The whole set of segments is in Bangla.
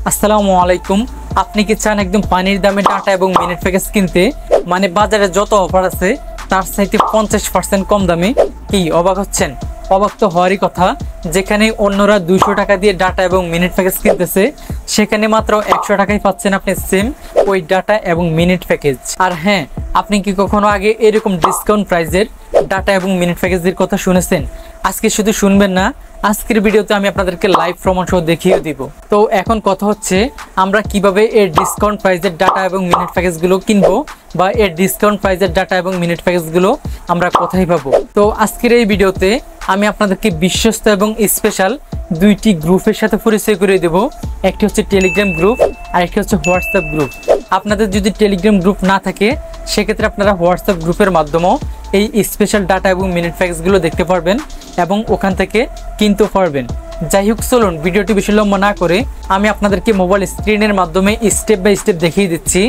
আসসালামু আলাইকুম। আপনি কি চান একদম পানির দামে ডাটা এবং মিনিট প্যাকেজ কিনতে? মানে বাজারে যত অফার আছে তার চাইতে 50% কম দামে। কি অবাক হচ্ছেন? অবাক তো হওয়ারই কথা। যেখানে অন্যরা 200 টাকা দিয়ে ডাটা এবং মিনিট প্যাকেজ কিনতেছে, সেখানে মাত্র 100 টাকায় পাচ্ছেন আপনি সেম ওই ডাটা এবং মিনিট প্যাকেজ। আর হ্যাঁ, আপনি কি কখনো আগে এরকম ডিসকাউন্ট প্রাইজের ডাটা এবং মিনিট প্যাকেজের কথা শুনেছেন? আজকে শুধু শুনবেন না, আজকের ভিডিওতে আমি আপনাদেরকে লাইভ প্রমাণ সহ দেখিয়ে দিব। তো এখন কথা হচ্ছে আমরা কিভাবে এর ডিসকাউন্ট প্রাইজের ডাটা এবং মিনিট প্যাকেজগুলো কিনবো, বা এর ডিসকাউন্ট প্রাইজের ডাটা এবং মিনিট প্যাকেজগুলো আমরা কোথায় পাবো। তো আজকের এই ভিডিওতে আমি আপনাদেরকে বিশ্বস্ত এবং স্পেশাল দুইটি গ্রুপের সাথে পরিচয় করে দেব। একটি হচ্ছে টেলিগ্রাম গ্রুপ আর একটি হচ্ছে হোয়াটসঅ্যাপ গ্রুপ। আপনাদের যদি টেলিগ্রাম গ্রুপ না থাকে, সেক্ষেত্রে আপনারা হোয়াটসঅ্যাপ গ্রুপের মাধ্যমেও এই স্পেশাল ডাটা এবং মিনিট প্যাকেজগুলো দেখতে পারবেন এবং ওখান থেকে কিনতেও পারবেন। যাই হোক, চলুন ভিডিওটি বেশি লম্বা না করে আমি আপনাদেরকে মোবাইল স্ক্রিনের মাধ্যমে স্টেপ বাই স্টেপ দেখিয়ে দিচ্ছি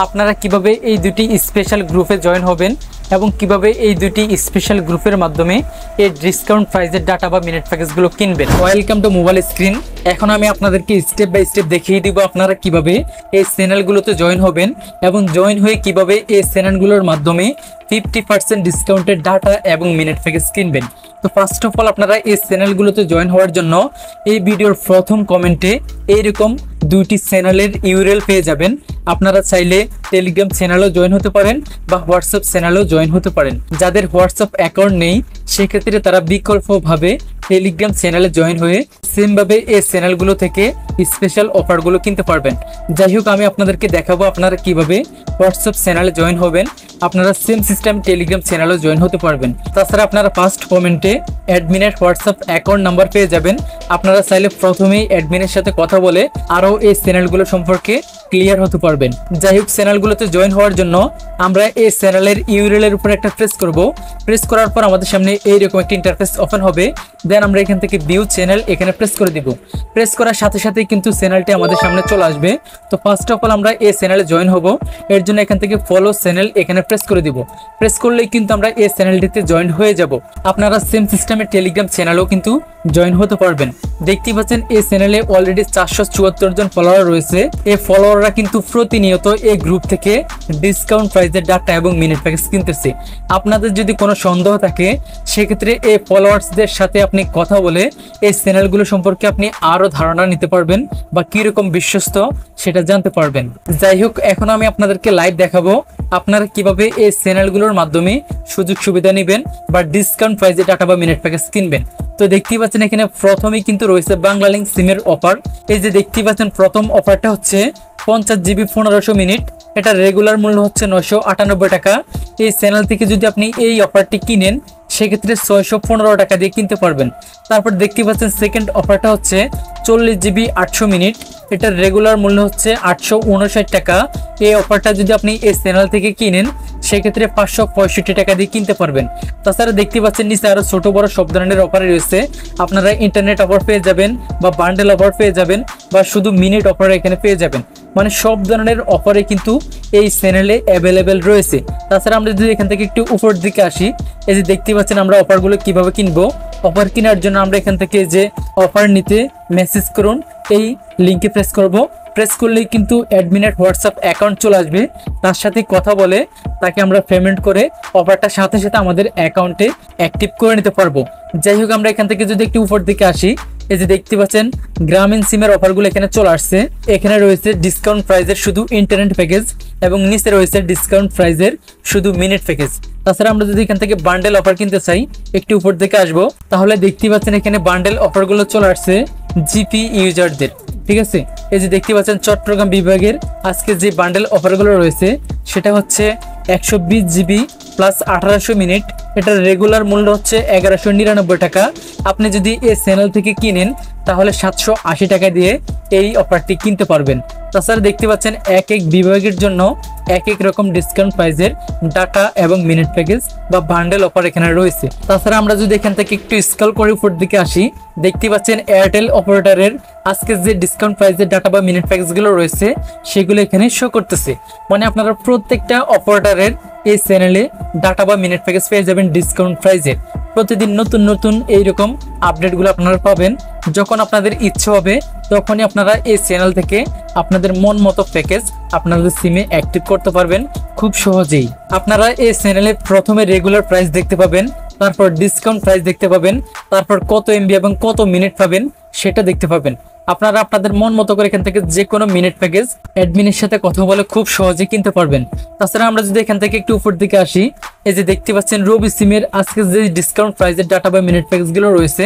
আপনারা কিভাবে এই দুটি স্পেশাল গ্রুপে জয়েন হবেন এবং কিভাবে এই দুটি স্পেশাল গ্রুপের মাধ্যমে এই ডিসকাউন্ট প্রাইজের ডাটা বা মিনিট প্যাকেজগুলো কিনবেন। Welcome to mobile screen. এখন আমি আপনাদেরকে স্টেপ বাই স্টেপ দেখিয়ে দিব আপনারা কিভাবে এই চ্যানেলগুলোতে জয়েন হবেন এবং জয়েন হয়ে কিভাবে এই চ্যানেলগুলোর মাধ্যমে 50% ডিসকাউন্টের ডাটা এবং মিনিট প্যাকেজ কিনবেন। তো ফার্স্ট অফ অল আপনারা এই চ্যানেলগুলোতে জয়েন হওয়ার জন্য এই ভিডিওর প্রথম কমেন্টে এইরকম দুইটি চ্যানেলের ইউআরএল পেয়ে যাবেন। আপনারা চাইলে টেলিগ্রাম চ্যানেলেও জয়েন হতে পারেন বা হোয়াটসঅ্যাপ চ্যানেলেও জয়েন হতে পারেন। যাদের হোয়াটসঅ্যাপ অ্যাকাউন্ট নেই, সেক্ষেত্রে তারা বিকল্পভাবে টেলিগ্রাম চ্যানেলে জয়েন হয়ে সেমভাবে এই চ্যানেলগুলো থেকে স্পেশাল অফারগুলো কিনতে পারবেন। যাই হোক, আমি আপনাদেরকে দেখাবো আপনারা কিভাবে হোয়াটসঅ্যাপ চ্যানেলে জয়েন হবেন। আপনারা সেম সিস্টেম টেলিগ্রাম চ্যানেলেও জয়েন হতে পারবেন। তাছাড়া আপনারা ফার্স্ট কমেন্টে অ্যাডমিনের হোয়াটসঅ্যাপ অ্যাকাউন্ট নাম্বার পেয়ে যাবেন। আপনারা চাইলে প্রথমেই অ্যাডমিনের সাথে কথা বলে আরও এই চ্যানেলগুলো সম্পর্কে ক্লিয়ার হতে পারবেন। যাই হোক, চ্যানেলগুলোতে জয়েন হওয়ার জন্য আমরা এই চ্যানেলের ইউআরএল এর উপর একটা প্রেস করব। প্রেস করার পর আমাদের সামনে এইরকম একটা ইন্টারফেস ওপেন হবে। দেন আমরা এখান থেকে ভিউ চ্যানেল এখানে প্রেস করে দিব। প্রেস করার সাথে সাথেই কিন্তু চ্যানেলটি আমাদের সামনে চলে আসবে। তো ফার্স্ট অফ অল আমরা এই চ্যানেলে জয়েন হব। এর জন্য এখান থেকে ফলো চ্যানেল এখানে প্রেস করে দিব। প্রেস করলেই কিন্তু আমরা এই চ্যানেলটিতে জয়েন হয়ে যাব। আপনারা সেম সিস্টেমে টেলিগ্রাম চ্যানেলেও কিন্তু জয়েন হতে পারবেন। দেখতেই পাচ্ছেন এই চ্যানেলে অলরেডি 474 জন ফলোয়ার রয়েছে। এই ফলোয়াররা কিন্তু প্রতিনিয়ত এই গ্রুপ থেকে ডিসকাউন্ট প্রাইজের ডাটা এবং মিনিট প্যাকেজ কিনতেছে। আপনাদের যদি কোনো সন্দেহ থাকে, সেক্ষেত্রে এই ফলোয়ার্সদের সাথে আপনি কথা বলে এই চ্যানেলগুলো সম্পর্কে আপনি আরো ধারণা নিতে পারবেন বা কিরকম বিশ্বস্ত সেটা জানতে পারবেন। যাই হোক, এখন আমি আপনাদেরকে লাইভ দেখাবো আপনারা কিভাবে এই চ্যানেলগুলোর মাধ্যমে সুযোগ সুবিধা নেবেন বা ডিসকাউন্ট প্রাইজে ডাটা বা মিনিট প্যাকেজ কিনবেন। তো দেখতেই পাচ্ছেন এখানে প্রথমেই কিন্তু রয়েছে বাংলালিংক সিমের অফার। এই যে দেখতেই পাচ্ছেন প্রথম অফারটা হচ্ছে 50 জিবি 1500 মিনিট। এটা রেগুলার মূল্য হচ্ছে 998 টাকা। এই চ্যানেল থেকে যদি আপনি এই অফারটি কিনেন, সেক্ষেত্রে 615 টাকা দিয়ে কিনতে পারবেন। তারপর দেখতে পাচ্ছেন সেকেন্ড অফারটা হচ্ছে 40 জিবি 800 মিনিট। এটার রেগুলার মূল্য হচ্ছে 859 টাকা। এই অফারটা যদি আপনি এই চ্যানেল থেকে কিনেন, সেক্ষেত্রে 565 টাকা দিয়ে কিনতে পারবেন। তাছাড়া দেখতে পাচ্ছেন নিচে আরো ছোট বড় সব ধরনের অফার রয়েছে। আপনারা ইন্টারনেট অফার পেয়ে যাবেন বা বান্ডেল অফার পেয়ে যাবেন বা শুধু মিনিট অফার এখানে পেয়ে যাবেন। মানে সব ধরনের অফারে কিন্তু এই চ্যানেলে অ্যাভেলেবেল রয়েছে। তাছাড়া আমরা যদি এখান থেকে একটু উপর দিকে আসি, এই যে দেখতে পাচ্ছেন আমরা অফারগুলো কিভাবে কিনবো। অফার কেনার জন্য আমরা এখান থেকে যে অফার নিতে মেসেজ করুন এই লিঙ্কে প্রেস করব। প্রেস করলেই কিন্তু অ্যাডমিনের হোয়াটসঅ্যাপ অ্যাকাউন্ট চলে আসবে। তার সাথে কথা বলে তাকে আমরা পেমেন্ট করে অফারটা সাথে সাথে আমাদের অ্যাকাউন্টে অ্যাক্টিভ করে নিতে পারবো। যাই হোক, আমরা এখান থেকে যদি একটু উপর দিকে আসি, এই যে দেখতে পাচ্ছেন গ্রামীণ সিমের অফারগুলো এখানে চলে আসছে। এখানে রয়েছে ডিসকাউন্ট প্রাইজের শুধু ইন্টারনেট প্যাকেজ এবং নিচে রয়েছে ডিসকাউন্ট প্রাইজের শুধু মিনিট প্যাকেজ। তাছাড়া আমরা যদি এখান থেকে বান্ডেল অফার কিনতে চাই, একটু উপর দিকে আসবো, তাহলে দেখতে পাচ্ছেন এখানে বান্ডেল অফারগুলো চলে আসছে জিপি ইউজারদের। ঠিক আছে, এই যে দেখতে পাচ্ছেন চট্টগ্রাম বিভাগের আজকে যে বান্ডেল অফারগুলো রয়েছে, সেটা হচ্ছে 120 জিবি প্লাস 1800 মিনিট। এটার রেগুলার মূল্য হচ্ছে 1199 টাকা। আপনি যদি এই চ্যানেল থেকে কিনেন, তাহলে 780 টাকা দিয়ে এই অফারটি কিনতে পারবেন। তাছাড়া দেখতে পাচ্ছেন এক এক বিভাগের জন্য এক এক রকম ডিসকাউন্ট প্রাইজের ডাটা এবং মিনিট প্যাকেজ বা বান্ডেল অফার এখানে রয়েছে। তাছাড়া আমরা যদি এখান থেকে একটু স্ক্রল করে উপর দিকে আসি, দেখতে পাচ্ছেন এয়ারটেল অপারেটরের আজকে যে ডিসকাউন্ট প্রাইজের ডাটা বা মিনিট প্যাকেজগুলো রয়েছে সেগুলো এখানে শো করতেছে। মানে আপনারা প্রত্যেকটা অপারেটরের এই চ্যানেলে ডাটা বা মিনিট প্যাকেজ পেয়ে যাবেন ডিসকাউন্ট প্রাইজের। প্রতিদিন নতুন নতুন এইরকম আপডেটগুলো আপনারা পাবেন। যখন আপনাদের ইচ্ছে হবে তখনই আপনারা এই চ্যানেল থেকে আপনাদের মন মতো প্যাকেজ আপনাদের সিমে অ্যাক্টিভ করতে পারবেন খুব সহজেই। আপনারা এই চ্যানেলে প্রথমে রেগুলার প্রাইস দেখতে পাবেন, তারপর ডিসকাউন্ট প্রাইস দেখতে পাবেন, তারপর কত এমবি এবং কত মিনিট পাবেন সেটা দেখতে পাবেন। আপনারা আপনাদের মন মতো করে এখান থেকে যে কোনো মিনিট প্যাকেজ অ্যাডমিনের সাথে কথা বলে খুব সহজে কিনতে পারবেন। তাছাড়া আমরা যদি এখান থেকে একটু উপর দিকে আসি, এই যে দেখতে পাচ্ছেন রবি সিমের আজকে যে ডিসকাউন্ট প্রাইসের ডাটা বা মিনিট প্যাকেজগুলো রয়েছে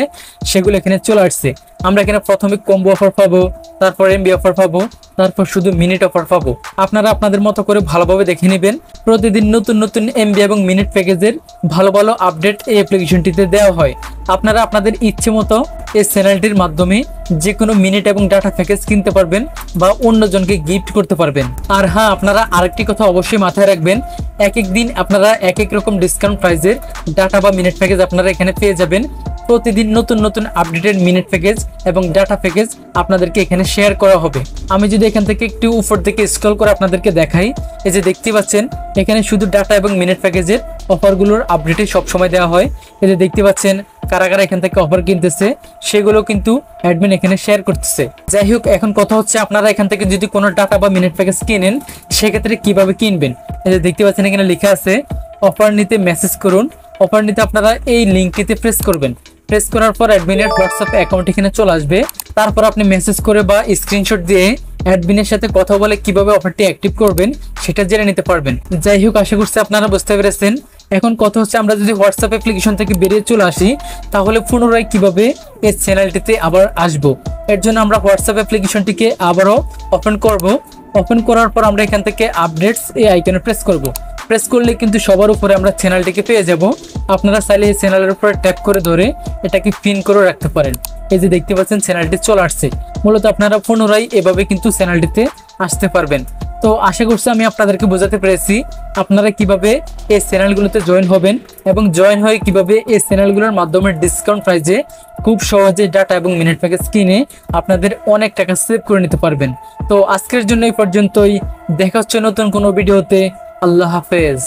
সেগুলো এখানে চলে আসছে। আমরা এখানে প্রথমে কম্বো অফার পাবো, তারপর এমবি অফার পাবো, তারপর শুধু মিনিট অফার পাবো। আপনারা আপনাদের মতো করে ভালোভাবে দেখে নেবেন। প্রতিদিন নতুন নতুন এমবি এবং মিনিট প্যাকেজের ভালো ভালো আপডেট এই অ্যাপ্লিকেশনটিতে দেওয়া হয়। আপনারা আপনাদের ইচ্ছে মতো এই চ্যানেলটির মাধ্যমে যে কোনো মিনিট এবং ডাটা প্যাকেজ কিনতে পারবেন বা অন্যজনকে গিফট করতে পারবেন। আর হ্যাঁ, আপনারা আরেকটি কথা অবশ্যই মাথায় রাখবেন, এক এক দিন আপনারা এক এক রকম ডিসকাউন্ট প্রাইজের ডাটা বা মিনিট প্যাকেজ আপনারা এখানে পেয়ে যাবেন। প্রতিদিন নতুন নতুন আপডেটেড মিনিট প্যাকেজ এবং ডাটা প্যাকেজ আপনাদেরকে এখানে শেয়ার করা হবে। আমি যদি এখান থেকে একটু উপর থেকে স্ক্রল করে আপনাদেরকে দেখাই, এই যে দেখতে পাচ্ছেন এখানে শুধু ডাটা এবং মিনিট প্যাকেজের অফারগুলোর আপডেটই সবসময় দেওয়া হয়। এই যে দেখতে পাচ্ছেন কারা কারা এখান থেকে অফার কিনতেছে সেগুলো কিন্তু অ্যাডমিন এখানে শেয়ার করতেছে। যাই হোক, এখন কথা হচ্ছে আপনারা এখান থেকে যদি কোনো ডাটা বা মিনিট প্যাকেজ কিনেন সেক্ষেত্রে কিভাবে কিনবেন। এই যে দেখতে পাচ্ছেন এখানে লেখা আছে অফার নিতে মেসেজ করুন। অফার নিতে আপনারা এই লিঙ্কটিতে প্রেস করবেন। প্রেস করার পর অ্যাডমিনের হোয়াটসঅ্যাপ অ্যাকাউন্ট এখানে চলে আসবে। তারপর আপনি মেসেজ করে বা স্ক্রিনশট দিয়ে অ্যাডমিনের সাথে কথা বলে কিভাবে অফারটি অ্যাক্টিভ করবেন সেটা জেনে নিতে পারবেন। যাই হোক, আশা করছি আপনারা বুঝতে পেরেছেন। এখন কথা হচ্ছে আমরা যদি হোয়াটসঅ্যাপ অ্যাপ্লিকেশন থেকে বেরিয়ে চলে আসি তাহলে পুনরায় কিভাবে এই চ্যানেলটিতে আবার আসব। এর জন্য আমরা হোয়াটসঅ্যাপ অ্যাপ্লিকেশনটিকে আবারও ওপেন করব। ওপেন করার পর আমরা এখান থেকে আপডেটস এই আইকনে প্রেস করব। প্রেস করলে কিন্তু সবার উপরে আমরা চ্যানেলটিকে পেয়ে যাব। আপনারা চাইলে এই চ্যানেলের উপরে ট্যাপ করে ধরে এটাকে পিন করে রাখতে পারেন। এই যে দেখতে পাচ্ছেন চ্যানেলটি চলে আসছে। মূলত আপনারা পুনরায় এভাবে কিন্তু চ্যানেলটিতে আসতে পারবেন। তো আশা করছি আমি আপনাদেরকে বোঝাতে পেরেছি আপনারা কিভাবে এই চ্যানেলগুলোতে জয়েন হবেন এবং জয়েন হয়ে কিভাবে এই চ্যানেলগুলোর মাধ্যমে ডিসকাউন্ট প্রাইজে খুব সহজে ডাটা এবং মিনিট প্যাকেজ কিনে আপনাদের অনেক টাকা সেভ করে নিতে পারবেন। তো আজকের জন্য এই পর্যন্তই। দেখা হচ্ছে নতুন কোনো ভিডিওতে। আল্লাহ হাফেজ।